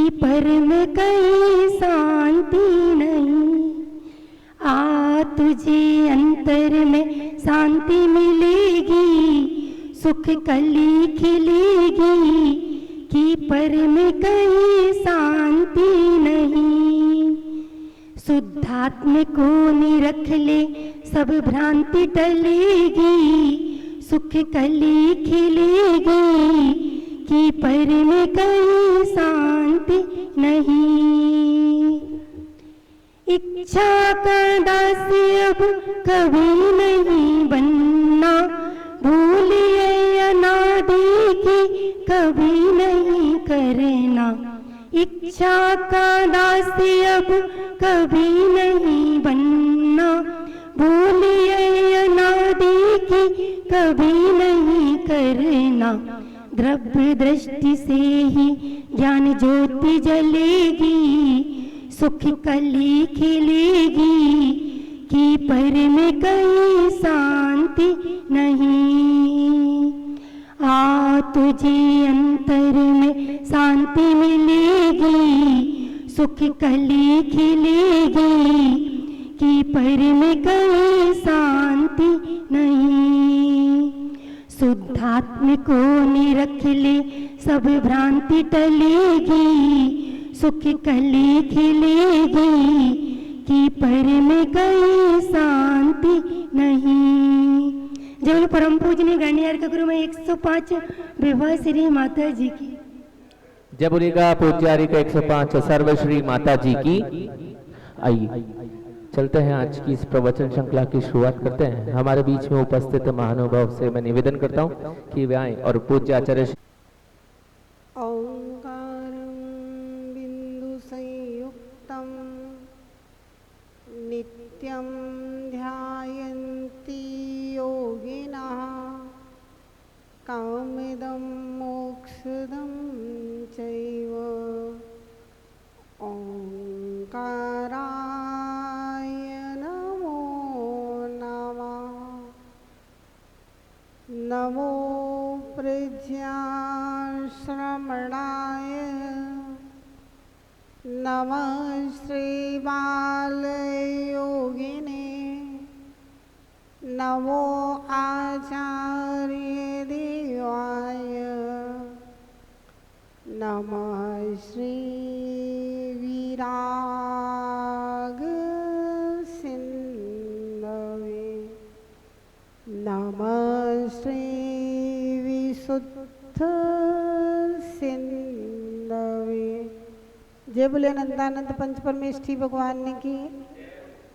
कि पर में कहीं शांति नहीं। आ तुझे अंतर में शांति मिलेगी, सुख कली खिलेगी, कि पर में कहीं शांति नहीं। शुद्धात्म को निरख ले सब भ्रांति टलेगी, सुख कली खिलेगी, कि पर में कहीं शांति नहीं। इच्छा का दासी अब कभी नहीं बनना, भूलिए अनादि की कभी नहीं करना। इच्छा का दासी अब कभी नहीं बनना, भूलिए अनादि की कभी नहीं करना। द्रव्य दृष्टि से ही ज्ञान ज्योति जलेगी, सुख कली खिलेगी, कि पर में कहीं शांति नहीं। आ तुझे अंतर में शांति मिलेगी, सुख कली खिलेगी, कि पर में कहीं शांति नहीं। शुद्धात्म को निरख ले सब भ्रांति टलेगी, सुख कली खिलेगी, कि पर में कहीं शांति नहीं। जय बोलो परम पूजनीय गणियार का गुरु में 105 विभा श्री माता जी की। जय बोलेगा पूज्यारी का 105 सर्वश्री माता जी की। आइए चलते हैं, आज की इस प्रवचन श्रृंखला की शुरुआत करते हैं। हमारे बीच में उपस्थित महानुभाव से मैं निवेदन करता हूं कि वे आए और पूज्य आचार्य ओंकारं बिंदु संयुक्तं नित्यं ध्यायन्ति योगिनः कामदं मोक्षदं चैव। ओंकाराय नमो नमः। नमो प्रज्ञाश्रमणाय, नमः श्री बालयोगिने, नमो आचार्य देवाय, नमः श्री विराग सिंधवे, नमः श्री विशुद्ध सिंधवे। जय बोले नंदानंद पंच परमेष्ठी भगवान की।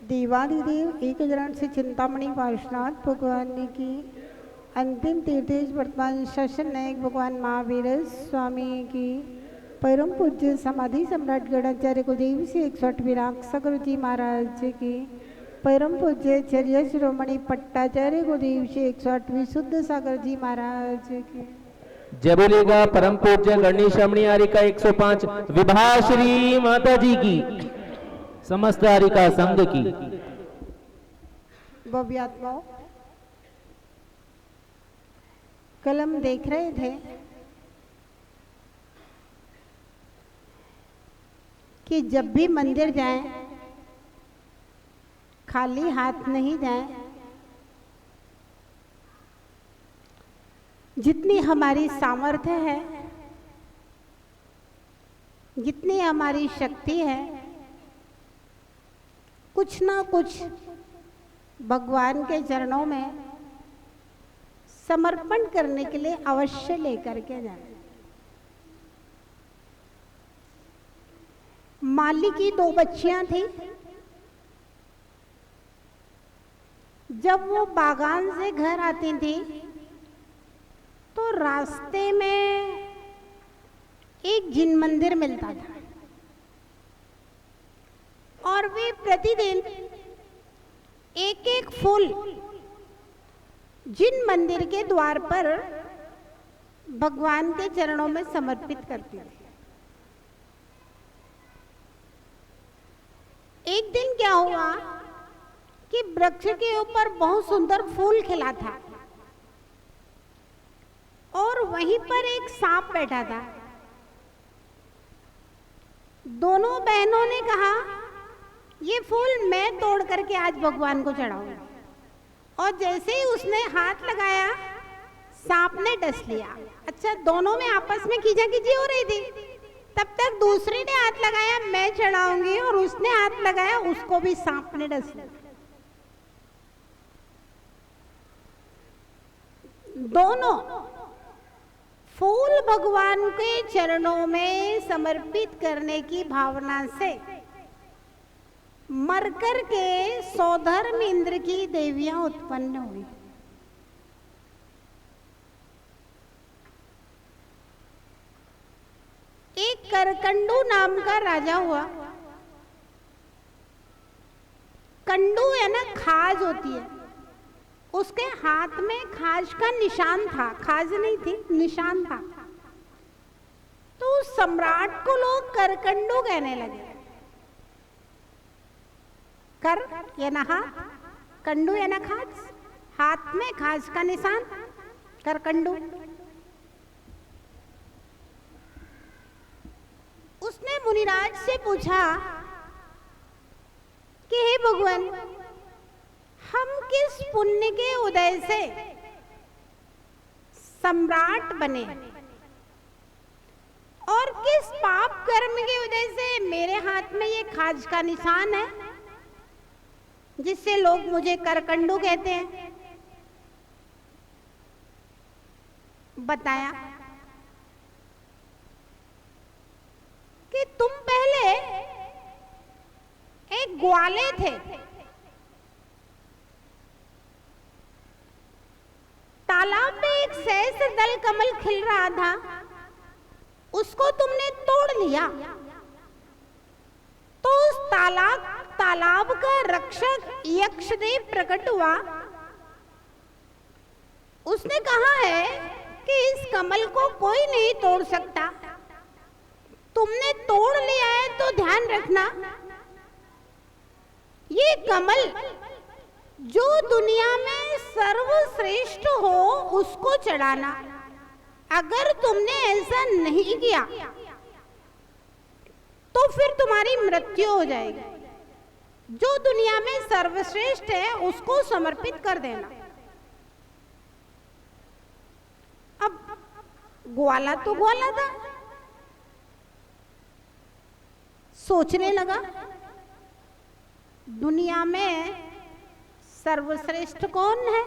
देवादिदेव एक जरण से चिंतामणि पार्श्वनाथ भगवान की। अंतिम तीर्थेश वर्तमान शासन नायक भगवान महावीर स्वामी की। परम पूज्य समाधि सम्राट गणाचार्य कुलदेव से 108 विराग सगुरु जी महाराज की। परम पूज्य चर्य शिरोमणि पट्टाचार्य कुलदेव से 108 विशुद्ध सागर जी महाराज की। जय बोलेगा परम पूज्य गणेश रमणीयारी का 105 विभा श्री माता जी की, समस्त हरिका संघ की। भव्यात्माओं, कल हम देख रहे थे कि जब भी मंदिर जाएं खाली हाथ नहीं जाएं। जितनी हमारी सामर्थ्य है, जितनी हमारी शक्ति है, कुछ ना कुछ भगवान के चरणों में समर्पण करने के लिए अवश्य लेकर के जाना। माली की 2 बच्चियां थी। जब वो बागान से घर आती थी तो रास्ते में एक जिन मंदिर मिलता था और वे प्रतिदिन एक एक फूल जिन मंदिर के द्वार पर भगवान के चरणों में समर्पित करती थी। एक दिन क्या हुआ कि वृक्ष के ऊपर बहुत सुंदर फूल खिला था और वहीं पर एक सांप बैठा था। दोनों बहनों ने कहा ये फूल मैं तोड़ करके आज भगवान को चढ़ाऊंगी। और जैसे ही उसने हाथ लगाया सांप ने डस लिया। अच्छा, दोनों में आपस में खींचाखींची हो रही थी, तब तक दूसरी ने हाथ लगाया मैं चढ़ाऊंगी, और उसने हाथ लगाया उसको भी सांप ने डस लिया। दोनों फूल भगवान के चरणों में समर्पित करने की भावना से मरकर के सौधर्म इंद्र की देवियां उत्पन्न हुई। एक करकंडू नाम का राजा हुआ। कंडू है ना, खाज होती है, उसके हाथ में खाज का निशान था, खाज नहीं थी, निशान था। तो उस सम्राट को लोग करकंडू कहने लगे। कर या ना हाथ, कंडू या ना खाज, हाथ में खाज का निशान, करकंडू। उसने मुनिराज से पूछा कि हे भगवान, हम किस पुण्य के उदय से सम्राट बने और किस पाप कर्म के उदय से मेरे हाथ में ये खाज का निशान है जिससे लोग मुझे करकंडू कहते हैं। बताया कि तुम पहले एक ग्वाले थे, तालाब में एक सहस्र दल कमल खिल रहा था, उसको तुमने तोड़ लिया। तो उस तालाब का रक्षक यक्षदेव प्रकट हुआ। उसने कहा है कि इस कमल को कोई नहीं तोड़ सकता, तुमने तोड़ लिया है तो ध्यान रखना, ये कमल जो दुनिया में सर्वश्रेष्ठ हो उसको चढ़ाना। अगर तुमने ऐसा नहीं किया तो फिर तुम्हारी मृत्यु हो जाएगी। जो दुनिया में सर्वश्रेष्ठ है उसको समर्पित कर देना। अब ग्वाला तो ग्वाला था, सोचने लगा दुनिया में सर्वश्रेष्ठ कौन है।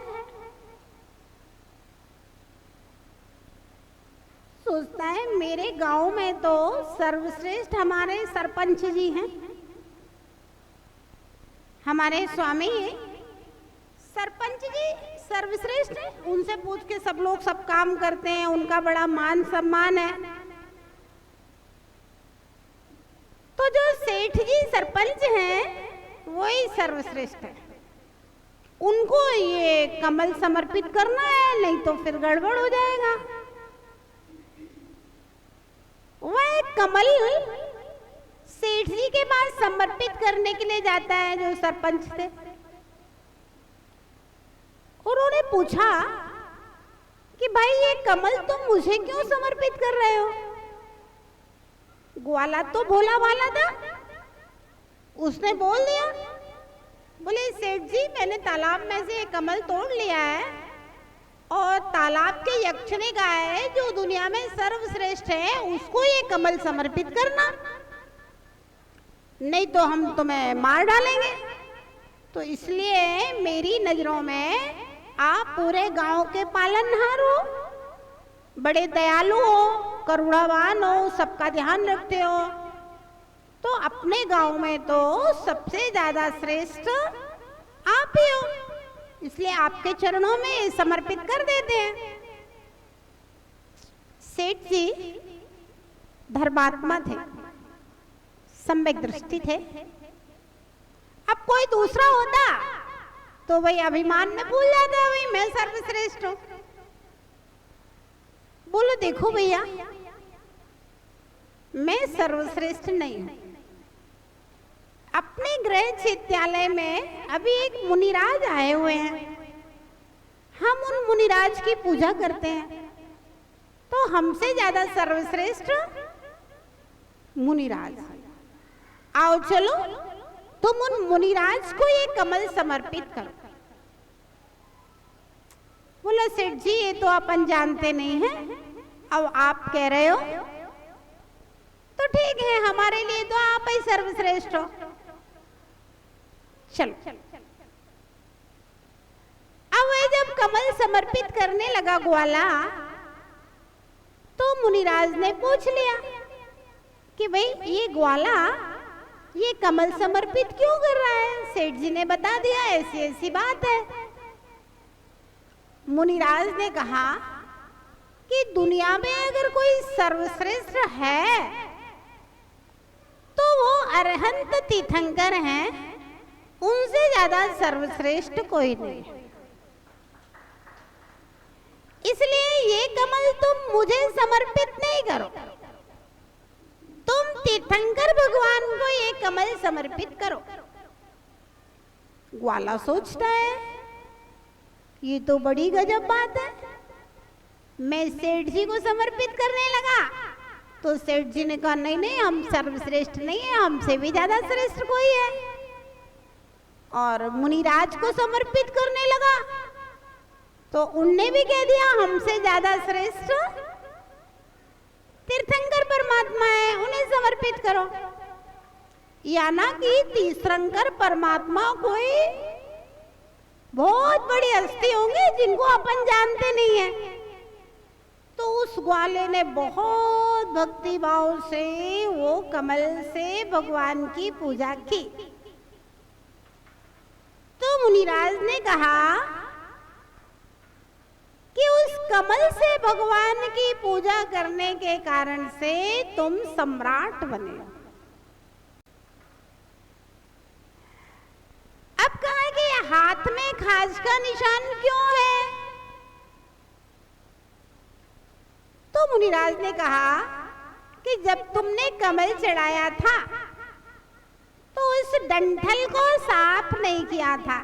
सोचता है मेरे गांव में तो सर्वश्रेष्ठ हमारे सरपंच जी हैं, हमारे स्वामी सरपंच जी सर्वश्रेष्ठ हैं, उनसे पूछ के सब लोग सब काम करते हैं, उनका बड़ा मान सम्मान है। तो जो सेठ जी सरपंच हैं वही सर्वश्रेष्ठ है, उनको ये कमल समर्पित करना है, नहीं तो फिर गड़बड़ हो जाएगा। वह कमल सेठ जी के पास समर्पित करने के लिए जाता है जो सरपंच थे। उन्होंने पूछा कि भाई ये कमल तुम मुझे क्यों समर्पित कर रहे हो। ग्वाला तो भोला भाला था, उसने बोल दिया, बोले सेठ जी मैंने तालाब में से एक कमल तोड़ लिया है और तालाब के यक्ष ने कहा है जो दुनिया में सर्वश्रेष्ठ है उसको ये कमल समर्पित करना, नहीं तो हम तुम्हें मार डालेंगे। तो इसलिए मेरी नजरों में आप पूरे गांव के पालनहार हो, बड़े दयालु हो, करुणावान हो, सबका ध्यान रखते हो, तो अपने गांव में तो सबसे ज्यादा श्रेष्ठ आप ही हो, इसलिए आपके चरणों में समर्पित कर देते हैं। सेठ जी धर्मात्मा थे, सम्यक दृष्टि थे। अब कोई दूसरा होता तो वही अभिमान में भूल जाता, वही मैं सर्वश्रेष्ठ हूं। बोलो देखो भैया मैं सर्वश्रेष्ठ नहीं हूं। अपने गृह चित्यालय में अभी एक मुनिराज आए हुए हैं, हम उन मुनिराज की पूजा करते हैं, तो हमसे ज्यादा सर्वश्रेष्ठ मुनिराज। आओ चलो तुम उन मुनिराज को ये कमल समर्पित करो। बोला सेठ जी ये तो अपन जानते नहीं हैं, अब आप कह रहे हो तो ठीक है, हमारे लिए तो आप ही सर्वश्रेष्ठ हो। चलो अब वह जब कमल समर्पित करने लगा ग्वाला, तो मुनिराज ने पूछ लिया कि भाई ये ग्वाला ये कमल समर्पित क्यों कर रहा है? सेठ जी ने बता दिया ऐसी ऐसी बात है। मुनिराज ने कहा कि दुनिया में अगर कोई सर्वश्रेष्ठ है तो वो अरहंत तीर्थंकर हैं, उनसे ज्यादा सर्वश्रेष्ठ कोई नहीं है। इसलिए ये कमल तुम मुझे समर्पित नहीं करो, तुम तीर्थंकर भगवान को ये कमल समर्पित करो। ग्वाला सोचता है ये तो बड़ी गजब बात है, मैं सेठ जी को समर्पित करने लगा तो सेठ जी ने कहा नहीं नहीं हम सर्वश्रेष्ठ नहीं है, हमसे भी ज्यादा श्रेष्ठ कोई है। और मुनिराज को समर्पित करने लगा तो उनने भी कह दिया हमसे ज्यादा श्रेष्ठ तीर्थंकर परमात्मा है, उन्हें समर्पित करो। याना कि तीर्थंकर परमात्मा कोई बहुत बड़ी हस्ती होंगे जिनको अपन जानते नहीं है। तो उस ग्वाले ने बहुत भक्ति भाव से वो कमल से भगवान की पूजा की। तो मुनिराज ने कहा कि उस कमल से भगवान की पूजा करने के कारण से तुम सम्राट बने। अब कहा कि हाथ में खाज का निशान क्यों है? तो मुनिराज ने कहा कि जब तुमने कमल चढ़ाया था तो उस डंठल को साफ नहीं किया था,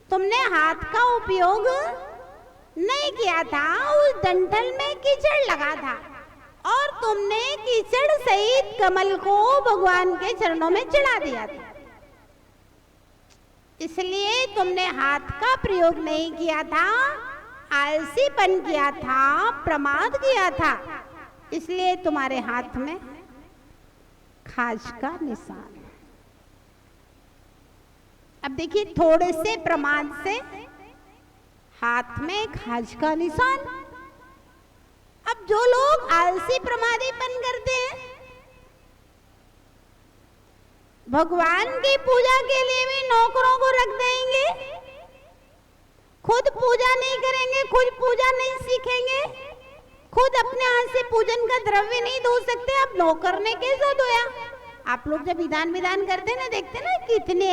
तुमने हाथ का उपयोग नहीं किया था, उस डंठल में कीचड़ लगा था और तुमने कीचड़ सहित कमल को भगवान के चरणों में चढ़ा दिया था। इसलिए तुमने हाथ का प्रयोग नहीं किया था, आलसीपन किया था, प्रमाद किया था, इसलिए तुम्हारे हाथ में खाज का निशान है। अब देखिए थोड़े से प्रमाद से हाथ में खाज का निशान। अब जो लोग आलसी प्रमादीपन करते हैं, भगवान की पूजा के लिए भी नौकरों को रख देंगे, खुद पूजा नहीं करेंगे, खुद पूजा नहीं सीखेंगे, खुद अपने हाथ से पूजन का द्रव्य नहीं धो सकते, अब नौकर ने कैसा धोया? आप लोग जब विधान करते ना, देखते ना कितने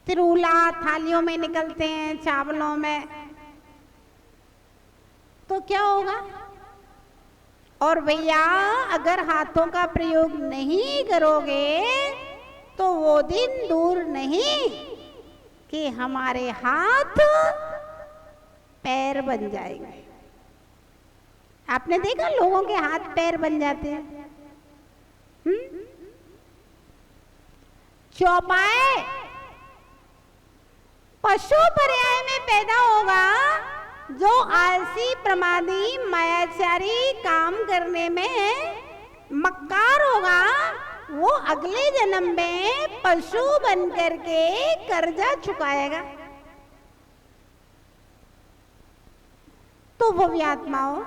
तिरुला थालियों में निकलते हैं, चावलों में, तो क्या होगा? और भैया अगर हाथों का प्रयोग नहीं करोगे तो वो दिन दूर नहीं कि हमारे हाथ पैर बन जाएंगे। आपने देखा लोगों के हाथ पैर बन जाते हैं। चौपाए पशु पर्याय में पैदा होगा, जो आलसी प्रमादी मायाचारी काम करने में मक्कार होगा, वो अगले जन्म में पशु बन करके कर्जा चुकाएगा। तो वो आत्माओं,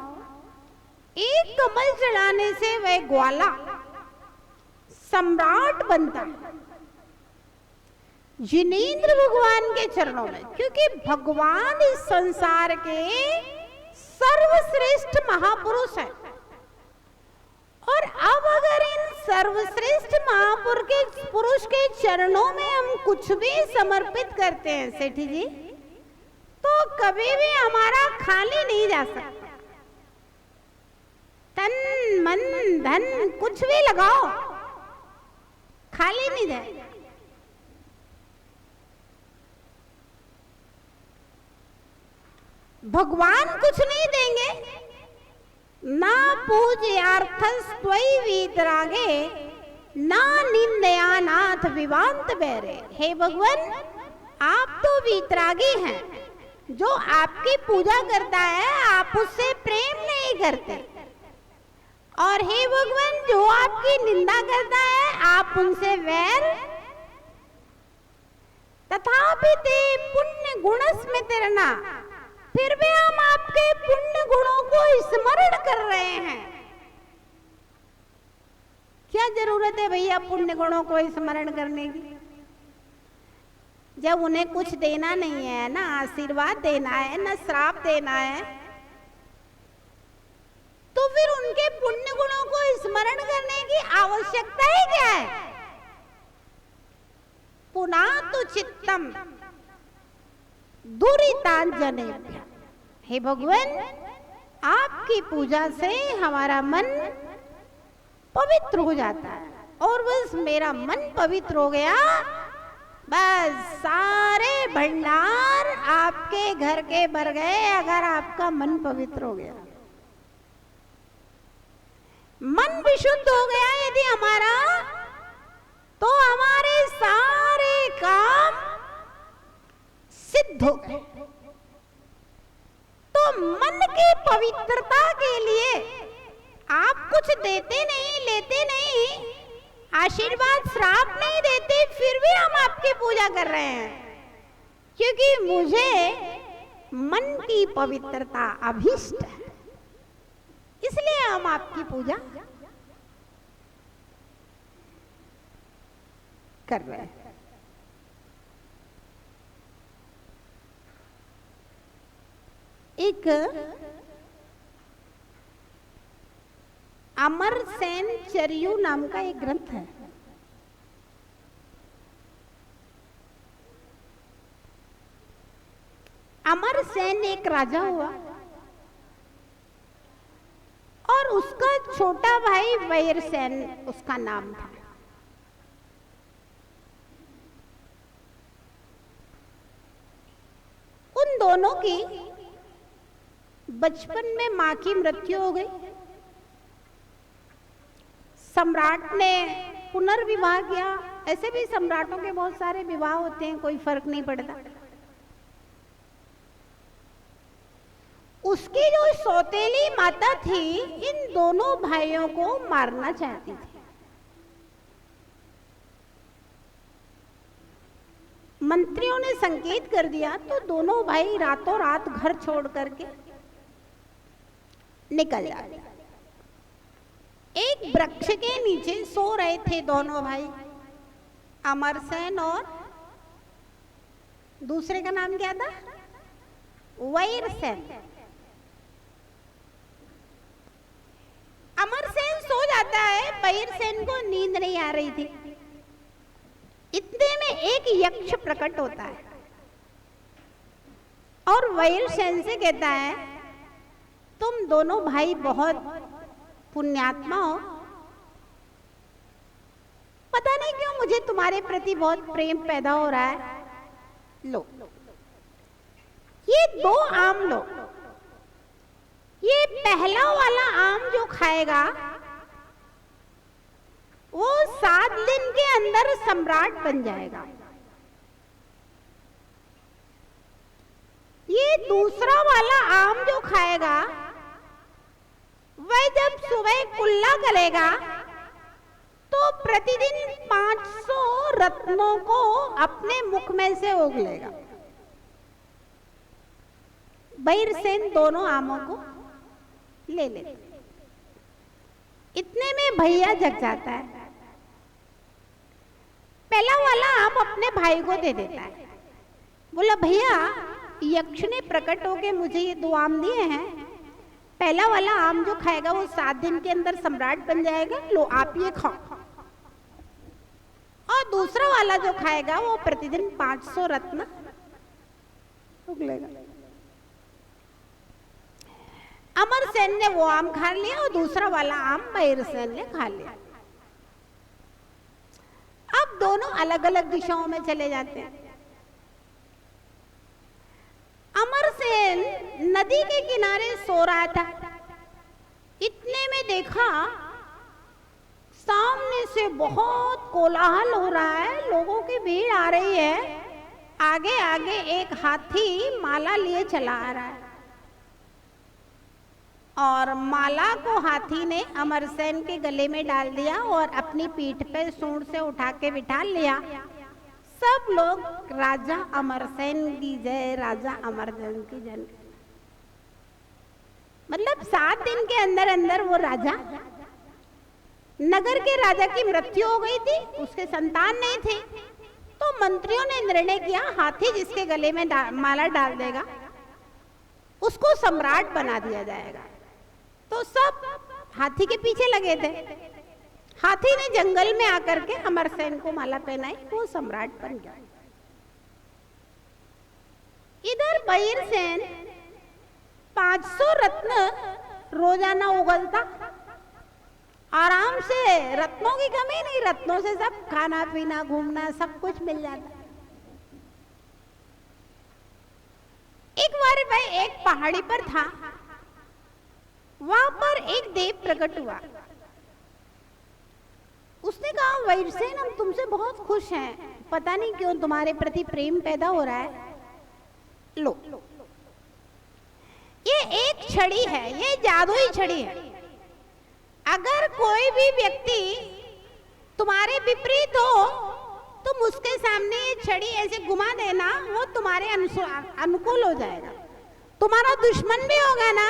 एक कमल चढ़ाने से वह ग्वाला सम्राट बनता है जिनेंद्र भगवान के चरणों में, क्योंकि भगवान इस संसार के सर्वश्रेष्ठ महापुरुष है। और अब अगर इन सर्वश्रेष्ठ महापुरुष के चरणों में हम कुछ भी समर्पित करते हैं सेठी जी, तो कभी भी हमारा खाली नहीं जा सकता। तन मन धन कुछ भी लगाओ, खाली नहीं जाएगा। भगवान कुछ नहीं देंगे। ना पूज्यार्थस्त्वयि वीतरागे ना निंदया नाथ विवांत बैरे। हे भगवान, आप तो वीतरागी हैं, जो आपकी पूजा करता है आप उससे प्रेम नहीं करते, और हे भगवान, जो आपकी निंदा करता है आप उनसे वैर। तथापि ते पुण्य गुणस्मृतिर्ना, फिर भी हम आपके पुण्य गुणों को स्मरण कर रहे हैं। क्या जरूरत है भैया पुण्य गुणों को स्मरण करने की, जब उन्हें कुछ देना नहीं है, ना आशीर्वाद देना है, ना श्राप देना है, तो फिर उनके पुण्य गुणों को स्मरण करने की आवश्यकता ही क्या है। पुनातु चित्तम दुरितांजनेभ्यः। हे भगवान, आपकी पूजा से हमारा मन पवित्र हो जाता है, और बस मेरा मन पवित्र हो गया, बस सारे भंडार आपके घर के भर गए। अगर आपका मन पवित्र हो गया, मन विशुद्ध हो गया यदि हमारा, तो हमारे सारे काम सिद्ध हो गए। तो मन की पवित्रता के लिए आप कुछ देते नहीं, लेते नहीं, आशीर्वाद श्राप नहीं देते, फिर भी हम आपकी पूजा कर रहे हैं, क्योंकि मुझे मन की पवित्रता अभीष्ट है, इसलिए हम आपकी पूजा कर रहे हैं। एक अमरसेन चरियू नाम का एक ग्रंथ है। अमरसेन एक राजा हुआ, और उसका छोटा भाई वैरसेन उसका नाम था। उन दोनों की बचपन में मां की मृत्यु हो गई। सम्राट ने पुनर्विवाह किया। ऐसे भी सम्राटों के बहुत सारे विवाह होते हैं, कोई फर्क नहीं पड़ता। उसकी जो सौतेली माता थी, इन दोनों भाइयों को मारना चाहती थी। मंत्रियों ने संकेत कर दिया, तो दोनों भाई रातों रात घर छोड़ करके निकल जाते। एक वृक्ष के नीचे सो रहे थे दोनों भाई, अमरसेन और दूसरे का नाम क्या था, वैरसेन। अमरसेन सो जाता है, वैरसेन को नींद नहीं आ रही थी। इतने में एक यक्ष प्रकट होता है और वैरसेन से कहता है, तुम दोनों भाई बहुत पुण्यात्मा हो, पता नहीं क्यों मुझे तुम्हारे प्रति बहुत प्रेम पैदा हो रहा है। लो, ये 2 आम लो। ये पहला वाला आम जो खाएगा वो 7 दिन के अंदर सम्राट बन जाएगा। ये दूसरा वाला आम जो खाएगा वह जब सुबह कुल्ला करेगा तो प्रतिदिन 500 रत्नों को अपने मुख में से उगलेगा। वैरसेन दोनों आमों को ले लेते। इतने में भैया जग जाता है। पहला वाला आम अपने भाई को दे देता है। बोला, भैया यक्ष ने प्रकट होके मुझे ये 2 आम दिए हैं, पहला वाला आम जो खाएगा वो 7 दिन के अंदर सम्राट बन जाएगा, लो आप ये खाओ। और दूसरा वाला जो खाएगा वो प्रतिदिन 500 रत्न उगलेगा। अमरसेन ने वो आम खा लिया और दूसरा वाला आम वैरसेन ने खा लिया। अब दोनों अलग अलग दिशाओं में चले जाते हैं। अमरसेन नदी के किनारे सो रहा था। इतने में देखा सामने से बहुत कोलाहल हो रहा है, लोगों की भीड़ आ रही है। आगे आगे एक हाथी माला लिए चला आ रहा है और माला को हाथी ने अमरसेन के गले में डाल दिया और अपनी पीठ पे सूंड से उठा के बिठा लिया। सब लोग राजा अमरसेन की जय, राजा अमरसेन की जय। मतलब 7 दिन के अंदर अंदर वो राजा, नगर के राजा की मृत्यु हो गई थी, उसके संतान नहीं थे, तो मंत्रियों ने निर्णय किया हाथी जिसके गले में माला डाल देगा उसको सम्राट बना दिया जाएगा। तो सब हाथी के पीछे लगे थे। हाथी ने जंगल में आकर के अमरसेन को माला पहनाई, वो सम्राट बन गया। इधर बहिरसेन 500 रत्न रोजाना उगलता, आराम से, रत्नों की कमी नहीं, रत्नों से सब खाना पीना घूमना सब कुछ मिल जाता। एक बार भाई एक पहाड़ी पर था, वहां पर एक देव प्रकट हुआ। उसने कहा वैरसेन हम तुमसे बहुत खुश हैं, पता नहीं क्यों तुम्हारे प्रति प्रेम पैदा हो रहा है। लो ये एक छड़ी है, ये जादुई छड़ी है। अगर कोई भी व्यक्ति तुम्हारे विपरीत हो तुम उसके सामने ये छड़ी ऐसे घुमा देना, वो तुम्हारे अनुकूल हो जाएगा। तुम्हारा दुश्मन भी होगा ना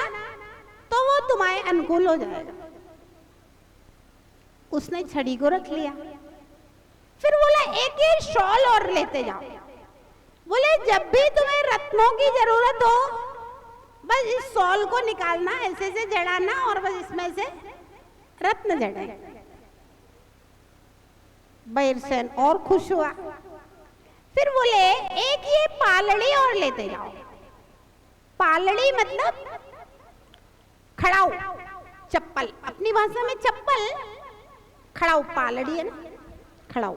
तो वो तुम्हारे अनुकूल हो जाएगा। उसने छड़ी को रख लिया, फिर बोला एक ये शॉल और लेते जाओ। बोले जब भी तुम्हें रत्नों की जरूरत हो बस इस शॉल को निकालना, ऐसे से जड़ाना और बस इसमें से रत्न जड़े। बैरसेन और खुश हुआ। फिर बोले एक ये पालड़ी और लेते जाओ। पालड़ी मतलब खड़ाऊ, चप्पल, अपनी भाषा में चप्पल, खड़ाऊ पालड़ी है ना, खड़ाऊ।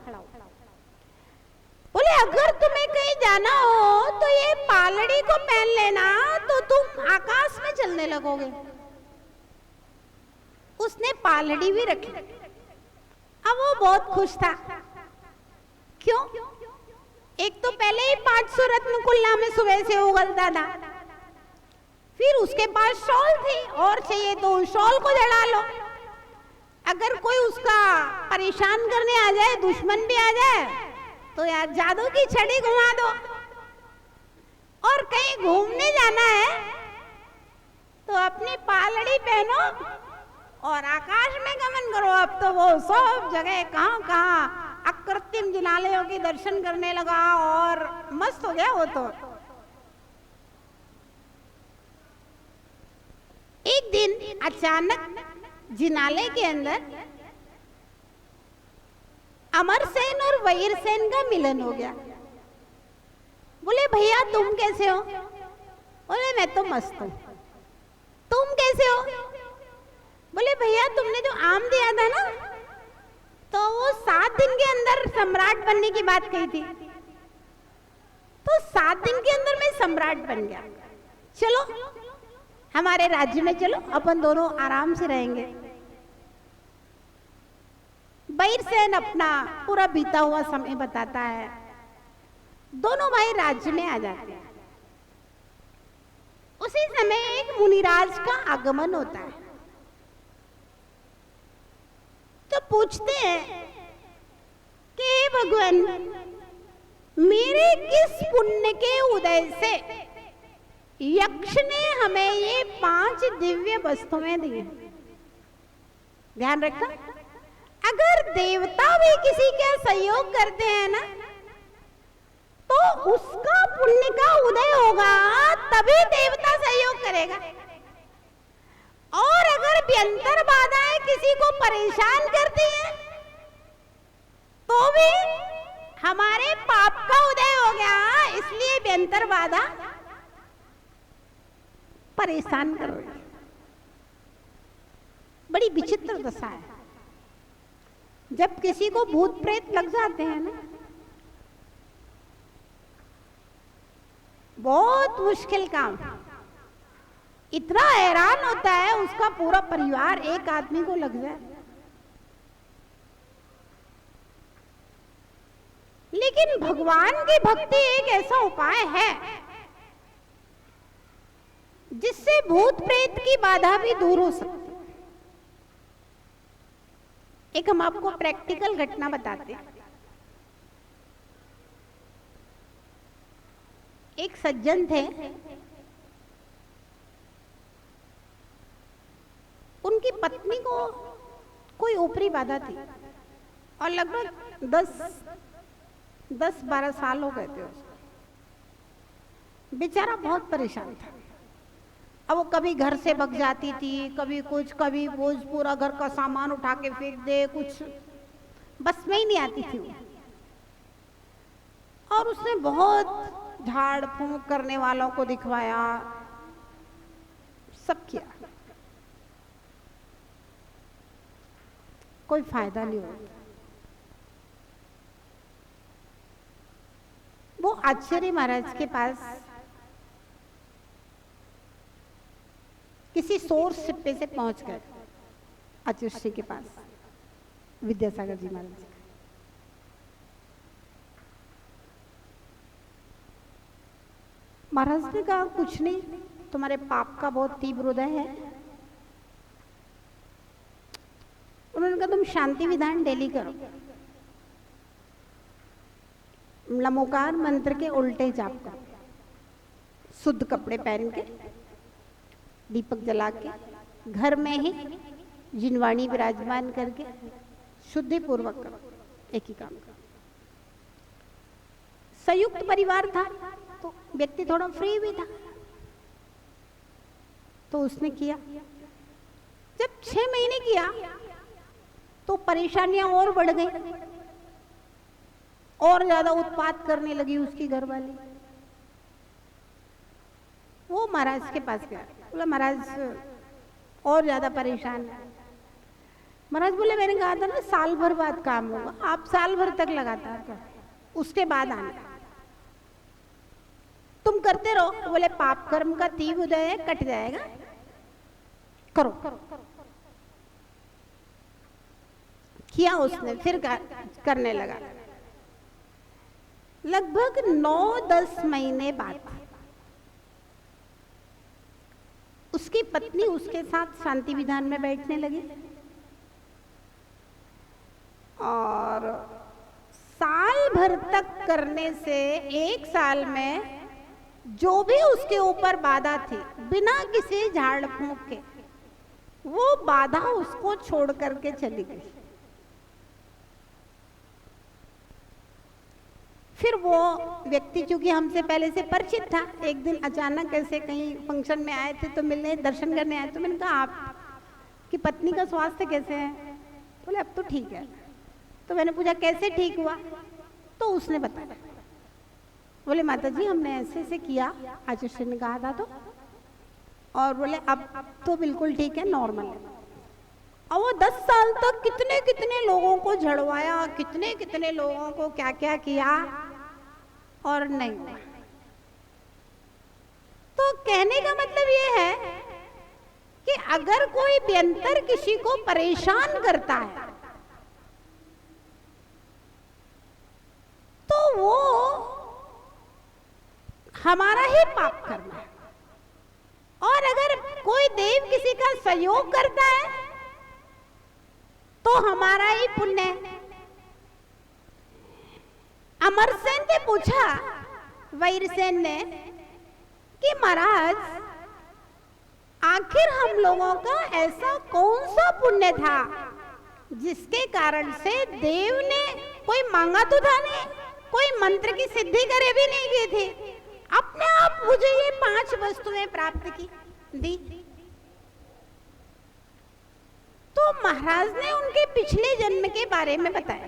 बोले अगर तुम्हें कहीं जाना हो तो ये पालड़ी को पहन लेना तो तुम आकाश में चलने लगोगे। उसने पालड़ी भी रखी। अब वो बहुत खुश था। क्यों? एक तो पहले ही 500 रत्न कुल्ला में सुबह से उगलता था, फिर उसके पास शॉल थी और चाहिए तो उस शॉल को जड़ा लो। अगर कोई उसका परेशान करने आ जाए, दुश्मन भी आ जाए, तो यार जादू की छड़ी घुमा दो। और कहीं घूमने जाना है तो अपनी पालड़ी पहनो और आकाश में गमन करो। अब तो वो सब जगह कहां कहां अकृत्रिम जिनालयों के दर्शन करने लगा और मस्त हो गया वो तो। एक दिन अचानक जिनालय के अंदर अमरसेन और वैरसेन का मिलन हो गया। बोले भैया तुम कैसे हो? बोले मैं तो मस्त हूं। तुम कैसे हो? बोले भैया तुमने जो आम दिया था ना तो वो 7 दिन के अंदर सम्राट बनने की बात कही थी, तो 7 दिन के अंदर मैं सम्राट बन गया। चलो हमारे राज्य में चलो, अपन दोनों आराम से रहेंगे। बैरसेन अपना पूरा बीता हुआ समय बताता है। दोनों भाई राज्य में आ जाते हैं। उसी समय एक मुनिराज का आगमन होता है। तो पूछते हैं कि हे भगवान, मेरे किस पुण्य के उदय से यक्ष ने हमें ये 5 दिव्य वस्तुएं दी? ध्यान रखना, अगर देवता भी किसी का सहयोग करते हैं ना तो उसका पुण्य का उदय होगा, तभी देवता सहयोग करेगा। और अगर व्यंतर बाधाएं किसी को परेशान करती हैं तो भी हमारे पाप का उदय हो गया, इसलिए व्यंतर बाधा परेशान कर रही है। बड़ी विचित्र दशा है। जब किसी को भूत प्रेत लग जाते हैं ना, बहुत मुश्किल काम। इतना हैरान होता है उसका पूरा परिवार एक आदमी को लग जाए। लेकिन भगवान की भक्ति एक ऐसा उपाय है जिससे भूत प्रेत की बाधा भी दूर हो सकती है। एक हम आपको प्रैक्टिकल घटना बताते हैं। एक सज्जन थे, उनकी पत्नी को कोई ऊपरी बाधा थी और लगभग 10-12 साल हो गए थे उसको। बेचारा बहुत परेशान था। अब वो कभी घर से भग जाती थी, कभी कुछ, कभी वो पूरा घर का सामान उठा के फेंक दे, कुछ बस में ही नहीं आती थी वो। और उसने बहुत झाड़ फूंक करने वालों को दिखवाया, सब किया, कोई फायदा नहीं हुआ। वो आचार्य महाराज के पास किसी सोर्स सिप्पे से पहुंच गए, आचार्य के पास, विद्यासागर जी महाराज जी। महाराज ने कहा कुछ नहीं, तुम्हारे पाप का बहुत तीव्र उदय है। उन्होंने कहा तुम शांति विधान डेली करो, नमोकार मंत्र के उल्टे जाप करो, शुद्ध कपड़े पहन के, दीपक जला के, घर में ही जिनवाणी विराजमान करके शुद्धि पूर्वक करो, एक ही काम करो। संयुक्त परिवार था तो व्यक्ति थोड़ा फ्री भी था, तो उसने किया। जब 6 महीने किया तो परेशानियां और बढ़ गई, और ज्यादा उत्पात करने लगी उसकी घरवाली। वो महाराज के पास गया, बोला महाराज और ज्यादा परेशान है। महाराज बोले मैंने कहा था ना साल भर बाद काम होगा, आप साल भर तक लगातार करो, उसके बाद आना, तुम करते रहो। बोले पाप कर्म का तीव्र उदय है, कट जाएगा, करो। किया उसने, फिर करने लगा। लगभग 9-10 महीने बाद उसकी पत्नी उसके साथ शांति विधान में बैठने लगी, और साल भर तक करने से 1 साल में जो भी उसके ऊपर बाधा थी, बिना किसी झाड़ फूंक के वो बाधा उसको छोड़ करके चली गई। फिर वो व्यक्ति चूंकि हमसे पहले से परिचित था, एक दिन अचानक ऐसे कहीं फंक्शन में आए थे तो मिलने, दर्शन करने आए, तो मैंने कहा आपकी पत्नी का स्वास्थ्य कैसे है? बोले अब तो ठीक है। तो मैंने पूछा कैसे ठीक हुआ? तो उसने बताया, बोले माता जी हमने ऐसे ऐसे किया, आचार्य ने कहा था तो, और बोले अब तो बिल्कुल ठीक है, नॉर्मल है। और वो 10 साल तक कितने कितने लोगों को झड़वाया, कितने कितने लोगों को क्या क्या किया, और नहीं हुआ। तो कहने का मतलब ये है कि अगर कोई व्यंतर किसी को परेशान करता है तो वो हमारा ही पाप करना है, और अगर कोई देव किसी का सहयोग करता है तो हमारा ही पुण्य है। अमरसेन ने पूछा वैरसेन ने कि महाराज आखिर हम लोगों का ऐसा कौन सा पुण्य था जिसके कारण से देव ने, कोई मांगा तो था नहीं, कोई मंत्र की सिद्धि करे भी नहीं की थी, अपने आप मुझे ये 5 वस्तुएं प्राप्त की दी। तो महाराज ने उनके पिछले जन्म के बारे में बताया।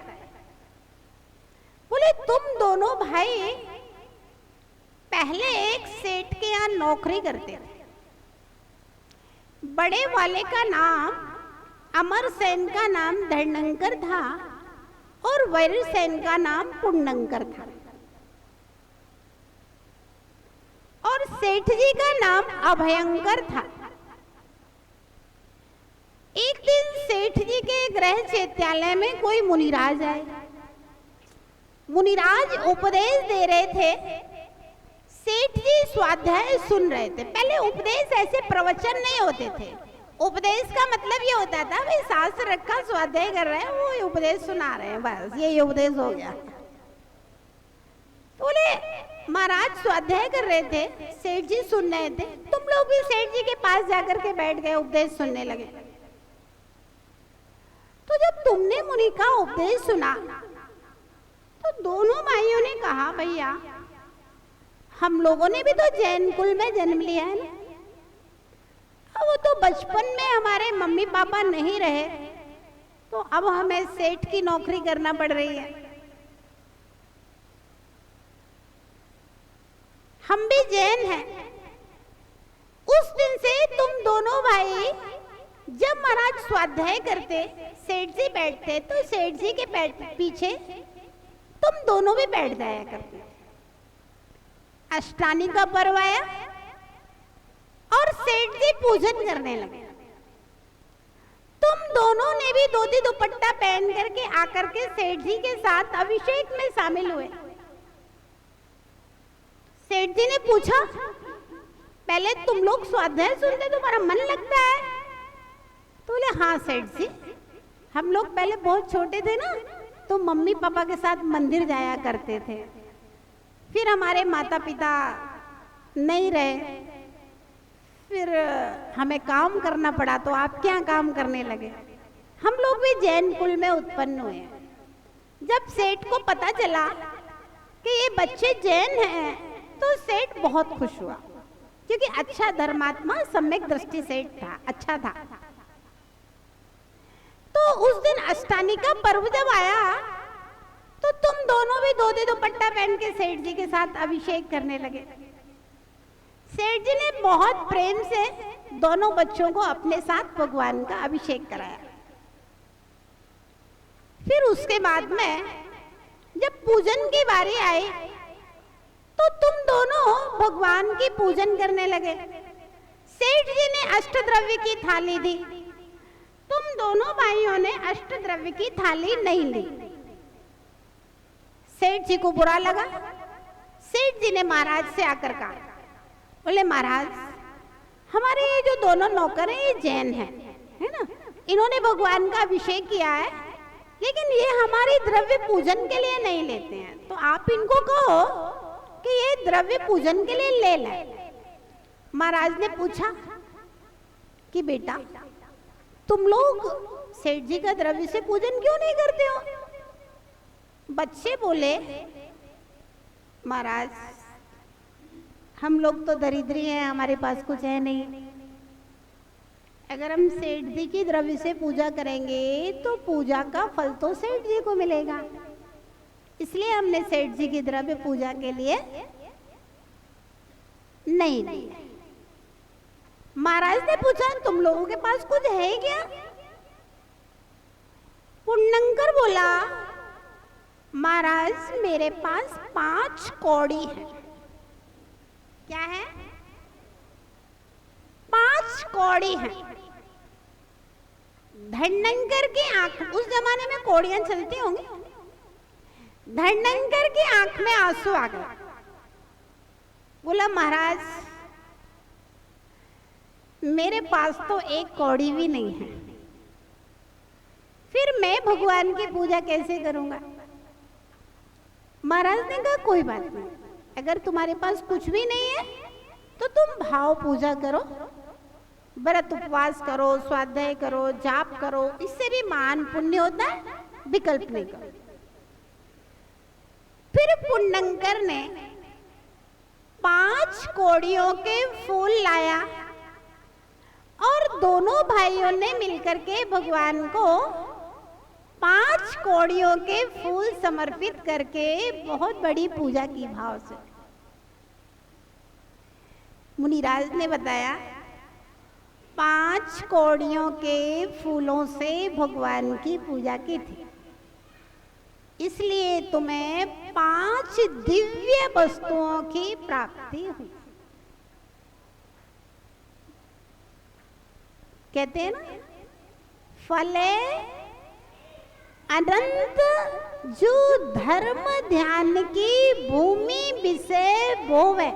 बोले तुम दोनों भाई पहले एक सेठ के यहाँ नौकरी करते थे। बड़े वाले का नाम अमरसेन का नाम धर्णंकर था और वैरसेन का नाम पुण्यंकर था, और सेठ जी का नाम अभयंकर था। एक दिन सेठ जी के गृह चैत्यालय में कोई मुनिराज आए मुनिराज उपदेश दे रहे थे, सेठ जी स्वाध्याय सुन रहे थे। पहले उपदेश ऐसे प्रवचन नहीं होते थे। उपदेश का मतलब ये होता था भाई शास्त्र रखा, स्वाध्याय कर रहे हैं, वो उपदेश सुना रहे हैं, बस ये उपदेश हो गया। तो बोले महाराज स्वाध्याय कर रहे थे, सेठ जी सुन रहे थे, तुम लोग भी सेठ जी के पास जाकर के बैठ गए, उपदेश सुनने लगे। तो जब तुमने मुनि का उपदेश सुना तो दोनों भाइयों ने कहा भैया हम लोगों ने भी तो जैन कुल में जन्म लिया है ना, वो तो बचपन में हमारे मम्मी पापा नहीं रहे तो अब हमें सेठ की नौकरी करना पड़ रही है। हम भी जैन हैं। उस दिन से तुम दोनों भाई जब महाराज स्वाध्याय करते, सेठ जी बैठते तो सेठ जी के पीछे तुम दोनों भी बैठ जाया करते। अष्टानी का पर्व आया और सेठ जी पूजन करने लगे। तुम दोनों ने भी धोती दुपट्टा पहन करके आकर के सेठ जी के साथ अभिषेक में शामिल हुए। सेठ जी ने पूछा पहले तुम लोग स्वाध्याय सुनते तुम्हारा मन लगता है? तो बोले हाँ सेठ जी, हम लोग पहले बहुत छोटे थे ना तो मम्मी पापा के साथ मंदिर जाया करते थे, फिर हमारे माता पिता नहीं रहे, फिर हमें काम करना पड़ा तो आप क्या काम करने लगे। हम लोग भी जैन कुल में उत्पन्न हुए। जब सेठ को पता चला कि ये बच्चे जैन हैं तो सेठ बहुत खुश हुआ, क्योंकि अच्छा धर्मात्मा सम्यक दृष्टि सेठ था, अच्छा था। तो उस दिन अष्टानी का पर्व जब आया तो तुम दोनों भी धोती दुपट्टा पहन के सेठ जी के साथ अभिषेक करने लगे। सेठ जी ने बहुत प्रेम से दोनों बच्चों को अपने साथ भगवान का अभिषेक कराया। फिर उसके बाद में जब पूजन की बारी आई तो तुम दोनों भगवान की पूजन करने लगे। सेठ जी ने अष्टद्रव्य की थाली दी, तुम दोनों भाइयों ने अष्टद्रव्य की थाली नहीं ली। सेठ जी को बुरा लगा। सेठ जी ने महाराज से आकर कहा, बोले महाराज हमारे ये जो दोनों नौकर हैं ये जैन हैं, है ना, इन्होंने भगवान का अभिषेक किया है लेकिन ये हमारी द्रव्य पूजन के लिए नहीं लेते हैं, तो आप इनको कहो कि ये द्रव्य पूजन के लिए ले लें। महाराज ने पूछा कि बेटा तुम लोग सेठ जी का द्रव्य से पूजन क्यों नहीं करते हो? बच्चे बोले महाराज हम लोग तो दरिद्री हैं, हमारे पास कुछ है नहीं, अगर हम सेठ जी की द्रव्य से पूजा करेंगे तो पूजा का फल तो सेठ जी को मिलेगा, इसलिए हमने सेठ जी की द्रव्य पूजा के लिए नहीं लिया। महाराज ने पूछा तुम लोगों के पास कुछ है क्या? पुण्यंकर बोला महाराज मेरे पास 5 कौड़ी है। क्या है? 5 कौड़ी है। धन्यंकर की आंख, उस जमाने में कौड़ियां चलती होंगी, धन्यंकर की आंख में आंसू आ गए। बोला महाराज मेरे पास तो 1 कौड़ी भी नहीं है, फिर मैं भगवान की पूजा कैसे करूंगा? महाराज ने कहा कोई बात नहीं, अगर तुम्हारे पास कुछ भी नहीं है तो तुम भाव पूजा करो, व्रत उपवास करो, स्वाध्याय करो, जाप करो, इससे भी महान पुण्य होता है, विकल्प नहीं करो। फिर पुण्यंकर ने 5 कौड़ियों के फूल लाया और दोनों भाइयों ने मिलकर के भगवान को 5 कौड़ियों के फूल समर्पित करके बहुत बड़ी पूजा की भाव से। मुनिराज ने बताया 5 कौड़ियों के फूलों से भगवान की पूजा की थी, इसलिए तुम्हें 5 दिव्य वस्तुओं की प्राप्ति हुई। कहते हैं ना फले अनंत जो धर्म ध्यान की भूमि विषय बोवे,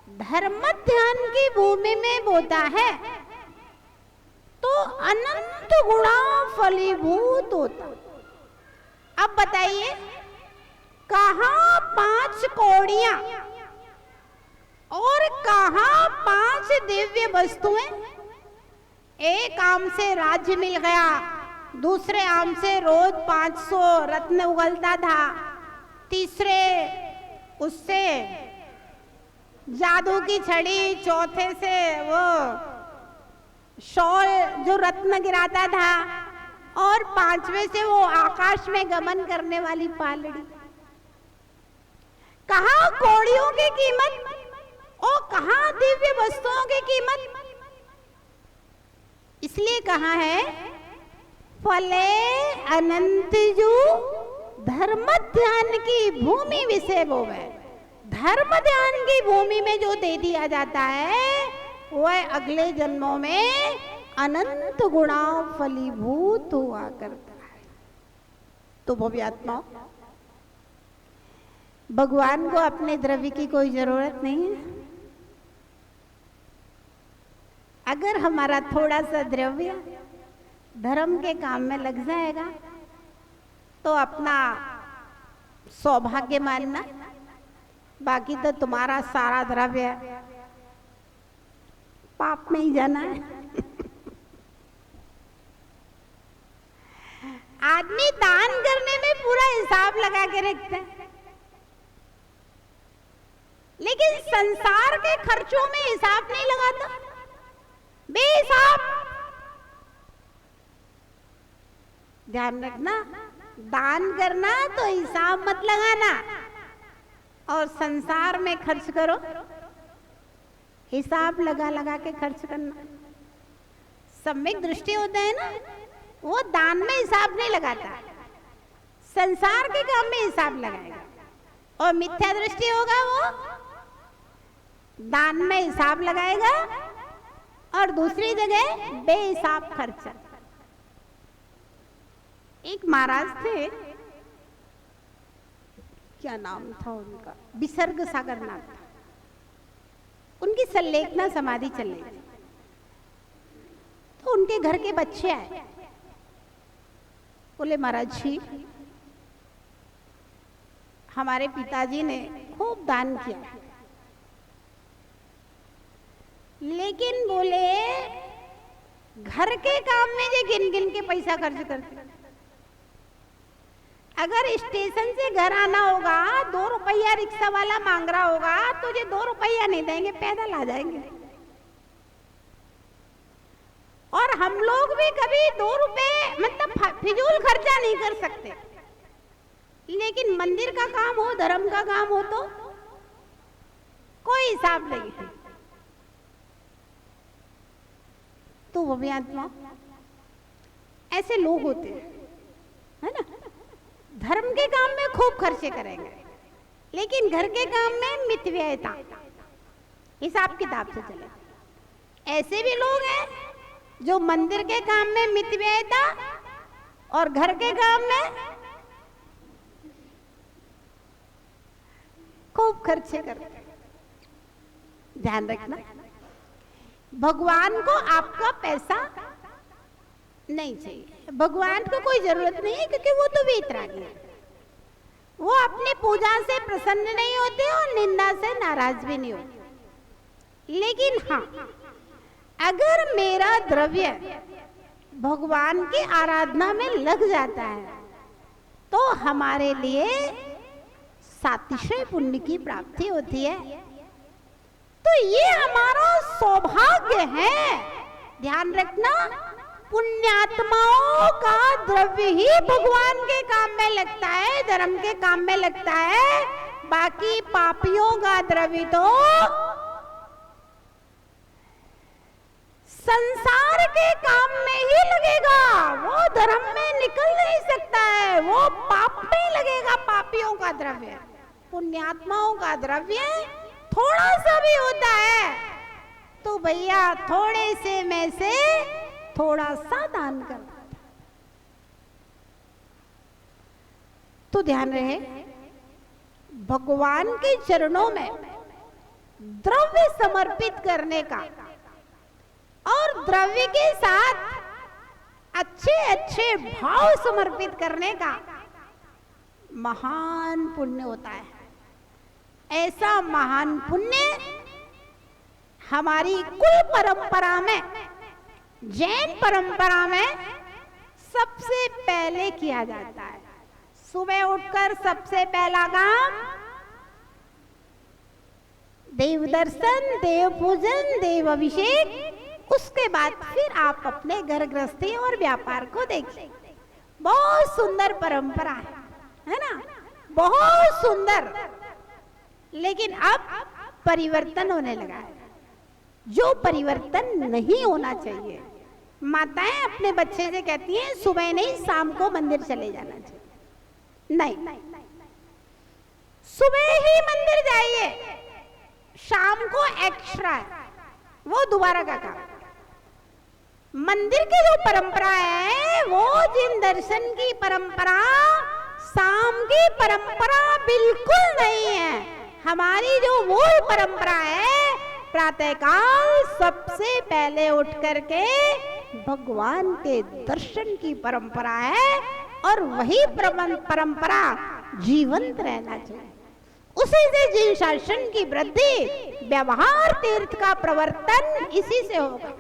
धर्म ध्यान की भूमि में बोता है तो अनंत गुणा फलीभूत होता। अब बताइए, कहाँ 5 कौड़ियां और कहाँ 5 दिव्य वस्तुएं। एक आम से राज्य मिल गया, दूसरे आम से रोज 500 रत्न उगलता था, तीसरे उससे जादू की छड़ी, चौथे से वो शॉल जो रत्न गिराता था, और 5वें से वो आकाश में गमन करने वाली पालड़ी। कहाँ कौड़ियों की कीमत और कहाँ दिव्य वस्तुओं की कीमत। इसलिए कहा है फले अनंत जो धर्म ध्यान की भूमि विषय बोवे। धर्म ध्यान की भूमि में जो दे दिया जाता है वह अगले जन्मों में अनंत गुणा फलीभूत हुआ करता है। तो भव्यात्मा, भगवान को अपने द्रव्य की कोई जरूरत नहीं है। अगर हमारा थोड़ा सा द्रव्य धर्म के काम में लग जाएगा तो अपना सौभाग्य मानना, बाकी तो तुम्हारा सारा द्रव्य पाप में ही जाना है। आदमी दान करने में पूरा हिसाब लगा के रखता है, लेकिन संसार के खर्चों में हिसाब नहीं लगाता, बेहिसाब। ध्यान रखना, दान करना तो हिसाब मत लगाना, और संसार में खर्च करो हिसाब लगा लगा के खर्च करना। सम्यक दृष्टि होता है ना, वो दान में हिसाब नहीं लगाता, संसार के काम में हिसाब लगाएगा। और मिथ्या दृष्टि होगा वो दान में हिसाब लगाएगा और दूसरी जगह बेहिसाब खर्चा। एक महाराज थे, क्या नाम था उनका, विसर्ग सागर नाम था। उनकी संलेखना समाधि चल रही थी, तो उनके घर के बच्चे आए, बोले महाराज जी हमारे पिताजी ने खूब दान किया, लेकिन बोले घर के काम में ये गिन गिन के पैसा खर्च करते। अगर स्टेशन से घर आना होगा, 2 रुपया रिक्शा वाला मांग रहा होगा, तो ये 2 रुपया नहीं देंगे, पैदल आ जाएंगे। और हम लोग भी कभी 2 रुपए मतलब फिजूल खर्चा नहीं कर सकते, लेकिन मंदिर का काम हो, धर्म का काम हो तो कोई हिसाब नहीं है। तो वो भी आत्मा ऐसे लोग होते हैं, है ना। धर्म के काम में खूब खर्चे करेंगे, लेकिन घर के काम में मितव्ययता, हिसाब किताब से चले। ऐसे भी लोग हैं जो मंदिर के काम में मितव्ययता और घर के काम में खूब खर्चे करते हैं। ध्यान रखना, भगवान को आपका पैसा नहीं चाहिए, भगवान को कोई जरूरत नहीं है, क्योंकि वो तो वीतरागी है। वो अपनी पूजा से प्रसन्न नहीं होते और निंदा से नाराज भी नहीं होते। लेकिन हाँ, अगर मेरा द्रव्य भगवान की आराधना में लग जाता है तो हमारे लिए सातिशय पुण्य की प्राप्ति होती है। तो ये हमारा सौभाग्य है। ध्यान रखना, पुण्यात्माओं का द्रव्य ही भगवान के काम में लगता है, धर्म के काम में लगता है। बाकी पापियों का द्रव्य तो संसार के काम में ही लगेगा, वो धर्म में निकल नहीं सकता है, वो पाप में ही लगेगा। पापियों का द्रव्य, पुण्यात्माओं का द्रव्य थोड़ा सा भी होता है तो भैया थोड़े से में से थोड़ा सा दान करना। तो ध्यान रहे, भगवान के चरणों में द्रव्य समर्पित करने का और द्रव्य के साथ अच्छे अच्छे भाव समर्पित करने का महान पुण्य होता है। ऐसा महान पुण्य हमारी कुल परंपरा में, जैन परंपरा में सबसे पहले किया जाता है। सुबह उठकर सबसे पहला काम देव दर्शन, देव पूजन, देव अभिषेक, उसके बाद फिर आप अपने घर गृहस्थी और व्यापार को देखिए। बहुत सुंदर परंपरा है ना, बहुत सुंदर। लेकिन अब परिवर्तन होने लगा है, जो परिवर्तन नहीं होना चाहिए। माताएं अपने बच्चे से कहती हैं सुबह नहीं शाम को मंदिर चले जाना चाहिए। नहीं, सुबह ही मंदिर जाइए, शाम को एक्स्ट्रा है, वो दोबारा का काम। मंदिर की जो परंपरा है वो जिन दर्शन की परंपरा, शाम की परंपरा बिल्कुल नहीं है। हमारी जो मूल परंपरा है, प्रातःकाल सबसे पहले उठ करके भगवान के दर्शन की परंपरा है और वही परंपरा जीवंत रहना चाहिए। उसी से जीव शासन की वृद्धि, व्यवहार तीर्थ का प्रवर्तन इसी से होगा।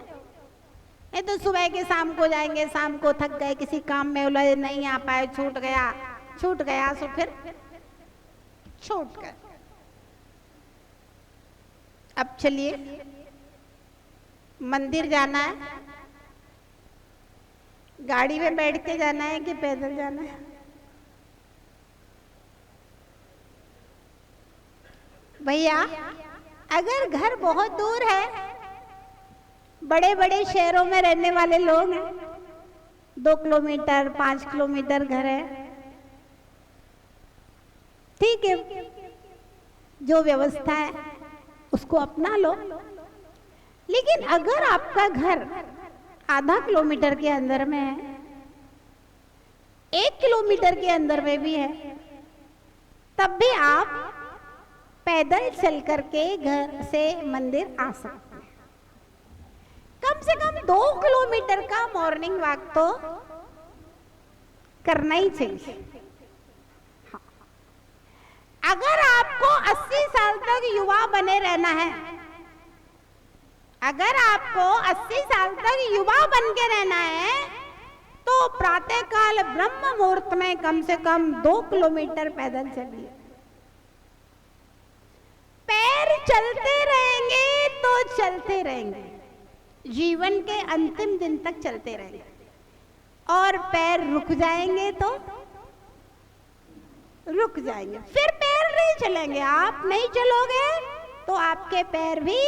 ये तो सुबह के शाम को जाएंगे, शाम को थक गए, किसी काम में उलझ नहीं आ पाए, छूट गया सो फिर छूट गए। अब चलिए, मंदिर जाना है, गाड़ी में बैठ के जाना है कि पैदल जाना है? भैया, अगर घर बहुत दूर है, बड़े बड़े शहरों में रहने वाले लोग हैं, 2 किलोमीटर 5 किलोमीटर घर है, ठीक है, जो व्यवस्था है उसको अपना लो। लेकिन अगर आपका घर आधा किलोमीटर के अंदर में है, 1 किलोमीटर के अंदर में भी है, तब भी आप पैदल चल करके घर से मंदिर आ सकते हैं। कम से कम 2 किलोमीटर का मॉर्निंग वॉक तो करना ही चाहिए। हाँ। अगर आपको 80 साल तक युवा बने रहना है, अगर आपको 80 साल तक युवा बन के रहना है, तो प्रातःकाल ब्रह्म मुहूर्त में कम से कम 2 किलोमीटर पैदल चलिए। पैर चलते रहेंगे तो चलते रहेंगे, जीवन के अंतिम दिन तक चलते रहेंगे। और पैर रुक जाएंगे तो रुक जाएंगे, फिर पैर नहीं चलेंगे। आप नहीं चलोगे तो आपके पैर भी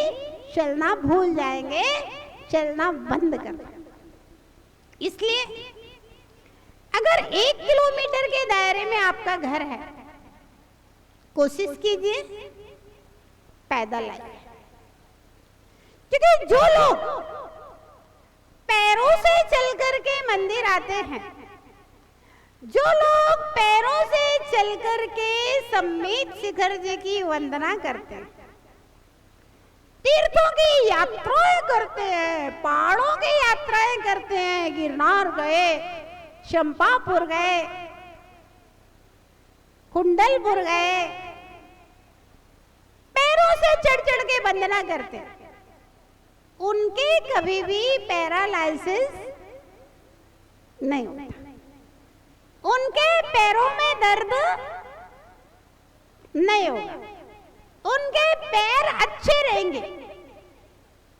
चलना भूल जाएंगे, चलना बंद कर देंगे। इसलिए अगर 1 किलोमीटर के दायरे में आपका घर है, कोशिश कीजिए पैदल आइए। क्योंकि जो लोग पैरों से चल करके मंदिर आते हैं, जो लोग पैरों से चल करके सम्मीत शिखर जी की वंदना करते हैं, तीर्थों की यात्राएं करते हैं, पहाड़ों की यात्राएं करते हैं, गिरनार गए, चंपापुर गए, कुंडलपुर गए, पैरों से चढ़ चढ़ के वंदना करते हैं, उनके कभी भी पैरालाइसिस नहीं होता, उनके पैरों में दर्द नहीं होगा, उनके पैर अच्छे रहेंगे।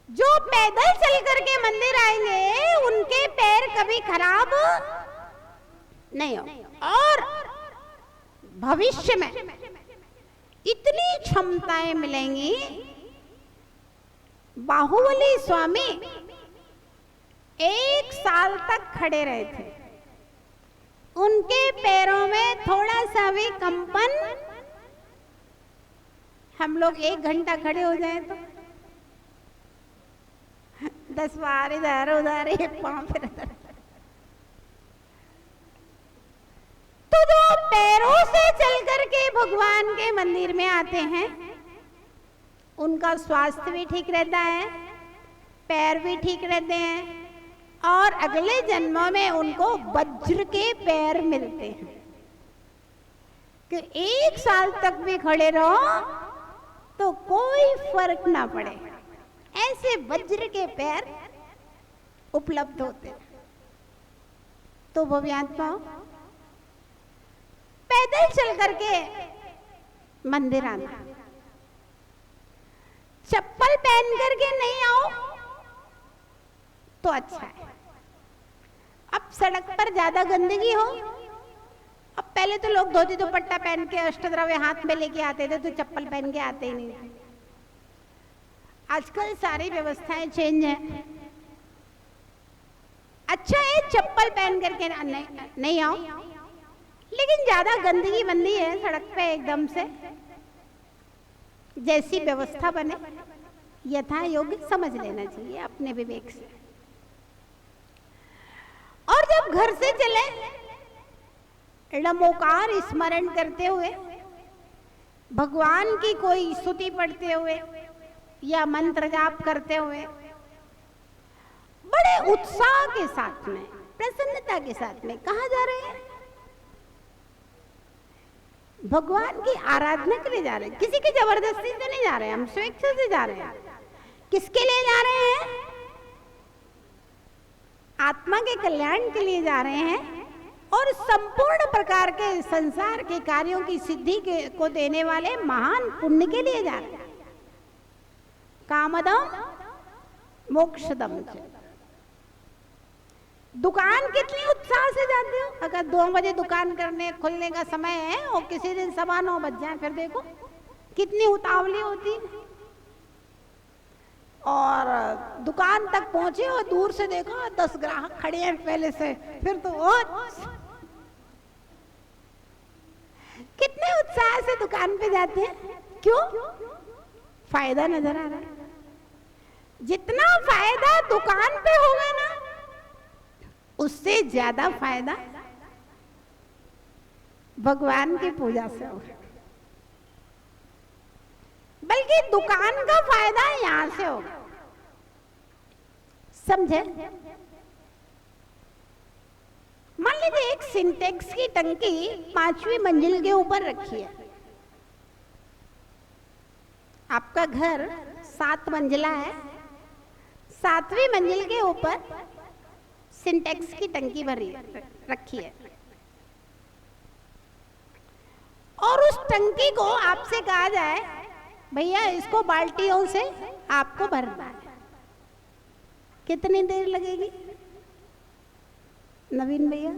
जो पैदल चल करके मंदिर आएंगे उनके पैर कभी खराब नहीं होगा। और भविष्य में इतनी क्षमताएं मिलेंगी। बाहुबली स्वामी 1 साल तक खड़े रहे थे, उनके पैरों में थोड़ा सा भी कंपन, हम लोग 1 घंटा खड़े हो जाए तो 10 बार इधर उधर, एक पांव फिर इधर। तो जो पैरों भगवान के मंदिर में आते हैं उनका स्वास्थ्य भी ठीक रहता है, पैर भी ठीक रहते हैं और अगले जन्मों में उनको वज्र के पैर मिलते हैं कि 1 साल तक भी खड़े रहो तो कोई फर्क ना पड़े, ऐसे वज्र के पैर उपलब्ध होते हैं। तो भव्यात्मा पैदल चल करके मंदिर आना, चप्पल पहन करके नहीं आओ तो अच्छा है। अब सड़क पर ज्यादा गंदगी हो, अब पहले तो लोग धोती दुपट्टा पहन के अष्टद्रव्य हाथ में लेके आते थे, तो चप्पल पहन के आते ही नहीं थे। आजकल सारी व्यवस्थाएं चेंज है। अच्छा है चप्पल पहन करके नहीं आओ, लेकिन ज्यादा गंदगी बंदी है सड़क पे एकदम से, जैसी व्यवस्था बने यथा योग्य समझ लेना चाहिए अपने विवेक से। और जब घर से चले नमोकार स्मरण करते हुए, भगवान की कोई स्तुति पढ़ते हुए या मंत्र जाप करते हुए बड़े उत्साह के साथ में, प्रसन्नता के साथ में कहाँ जा रहे हैं? भगवान की आराधना के लिए जा रहे हैं, किसी की जबरदस्ती से नहीं जा रहे हैं, हम स्वेच्छा से जा रहे हैं। किसके लिए जा रहे हैं? आत्मा के कल्याण के लिए जा रहे हैं और संपूर्ण प्रकार के संसार के कार्यों की सिद्धि को देने वाले महान पुण्य के लिए जा रहे हैं। कामदम मोक्षदम। दुकान कितनी उत्साह से जाते हो? अगर 2 बजे दुकान करने खुलने का समय है और किसी दिन 9:15 बज जाए, फिर देखो कितनी उतावली होती है। और दुकान तक पहुंचे और दूर से देखो 10 ग्राहक खड़े हैं पहले से, फिर तो और कितने उत्साह से दुकान पे जाते हैं। क्यों? फायदा नजर आ रहा है। जितना फायदा दुकान पे होगा ना, उससे ज्यादा फायदा भगवान की पूजा से होगा। बल्कि दुकान का फायदा यहां से होगा, समझे? मान लीजिए एक सिंटेक्स की टंकी 5वीं मंजिल के ऊपर रखी है। आपका घर 7 मंजिला है, 7वीं मंजिल के ऊपर सिंटेक्स की टंकी भरी रखी है और उस टंकी को आपसे कहा जाए भैया इसको बाल्टियों से आपको भरना है, कितनी देर लगेगी नवीन भैया?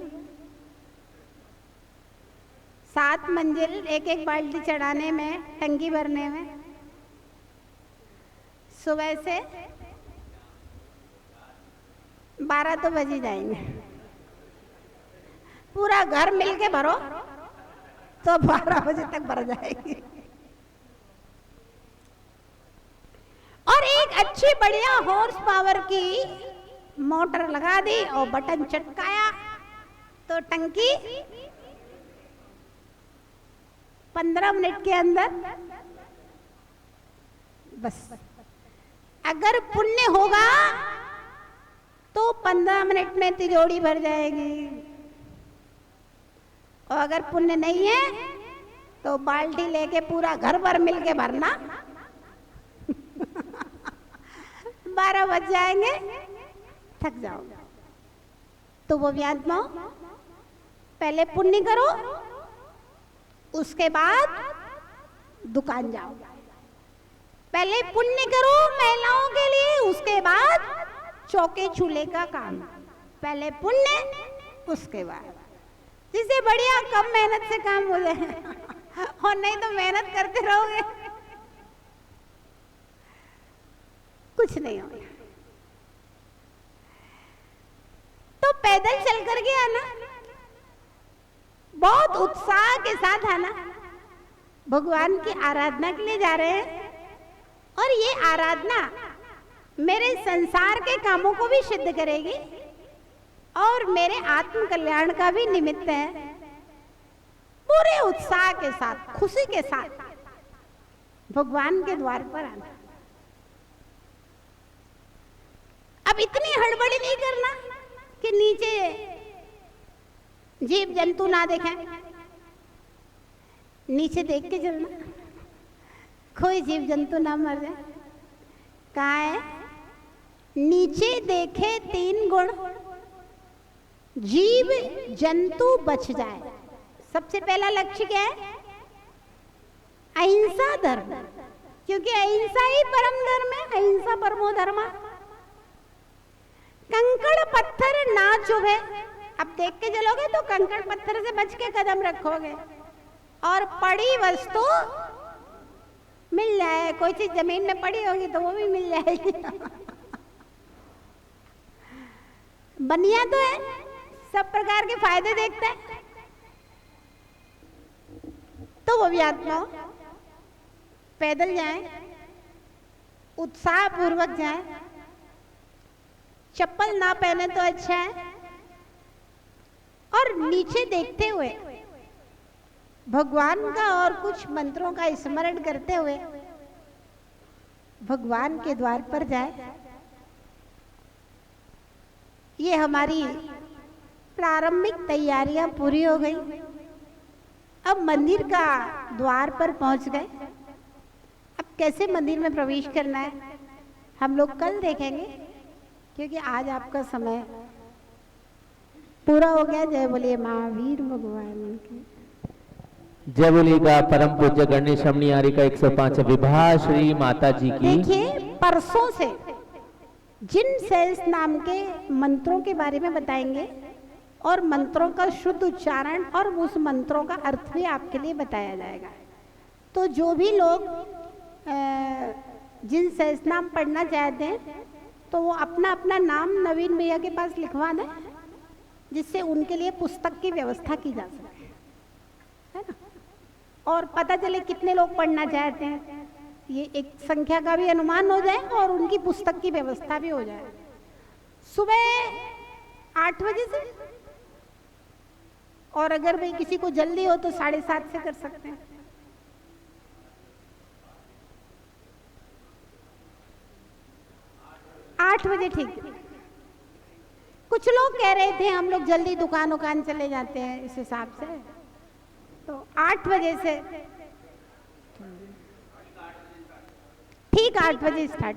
7 मंजिल, एक बाल्टी चढ़ाने में, टंकी भरने में सुबह से 12 तो बज ही जाएंगे। पूरा घर मिलके भरो तो 12 बजे तक भर जाएगी। और एक अच्छी बढ़िया हॉर्स पावर की मोटर लगा दी और बटन चटकाया तो टंकी 15 मिनट के अंदर, बस अगर पुण्य होगा तो 15 मिनट में तिजोरी भर जाएगी, और अगर पुण्य नहीं है तो बाल्टी लेके पूरा घर भर मिलके भरना 12 बज जाएंगे, थक जाओ। तो वो व्यात्मा पहले पुण्य करो, उसके बाद दुकान जाओ। पहले पुण्य करो महिलाओं के लिए, उसके बाद चौके चूल्हे का काम। पहले पुण्य, उसके बाद, जिससे बढ़िया कम मेहनत से काम हो जाए। और नहीं तो मेहनत करते रहोगे कुछ नहीं होगा। तो पैदल चल करके आना, बहुत उत्साह के साथ आना। भगवान की आराधना के लिए जा रहे हैं और ये आराधना मेरे संसार के कामों को भी सिद्ध करेगी और मेरे आत्म कल्याण का भी निमित्त है। पूरे उत्साह के साथ, खुशी के साथ भगवान के द्वार पर आना। अब इतनी हड़बड़ी नहीं करना कि नीचे जीव जंतु ना देखें, नीचे देख के चलना, कोई जीव जंतु ना मर जाए। कहाँ है? नीचे देखे 3 गुण, जीव जंतु बच जाए। सबसे पहला लक्ष्य क्या है? अहिंसा धर्म, क्योंकि अहिंसा ही परम धर्म है। अहिंसा परमो धर्म। कंकड़ पत्थर ना चुभे। अब देख के चलोगे तो कंकड़ पत्थर से बच के कदम रखोगे, और पड़ी वस्तु मिल जाए। कोई चीज जमीन में पड़ी होगी तो वो भी मिल जाएगी। बनिया तो है, सब प्रकार के फायदे देखता है, तो वो भी आत्मा हो। पैदल जाए, उत्साह पूर्वक जाए, चप्पल ना पहने तो अच्छा है, और नीचे देखते हुए भगवान का और कुछ मंत्रों का स्मरण करते हुए भगवान के द्वार पर जाए। ये हमारी प्रारंभिक तैयारियां पूरी हो गई। अब मंदिर का द्वार पर पहुंच गए। अब कैसे मंदिर में प्रवेश करना है हम लोग कल देखेंगे, क्योंकि आज आपका समय पूरा हो गया। जय बोलिए महावीर भगवान की। जय बोलिएगा परम पूज्य गणेश शमनियारी का 105 विवाह श्री माता जी की। देखिए, परसों से जिन सेल्स नाम के मंत्रों के बारे में बताएंगे, और मंत्रों का शुद्ध उच्चारण और उस मंत्रों का अर्थ भी आपके लिए बताया जाएगा। तो जो भी लोग जिन सेल्स नाम पढ़ना चाहते हैं, तो वो अपना अपना नाम नवीन भैया के पास लिखवा दें, जिससे उनके लिए पुस्तक की व्यवस्था की जा सके, है ना। और पता चले कितने लोग पढ़ना चाहते हैं, ये एक संख्या का भी अनुमान हो जाए और उनकी पुस्तक की व्यवस्था भी हो जाए। सुबह 8 बजे से, और अगर भाई किसी को जल्दी हो तो 7:30 से कर सकते हैं। आठ बजे ठीक है। कुछ लोग कह रहे थे हम लोग जल्दी दुकान चले जाते हैं, इस हिसाब से तो 8 बजे से ठीक 8 बजे स्टार्ट।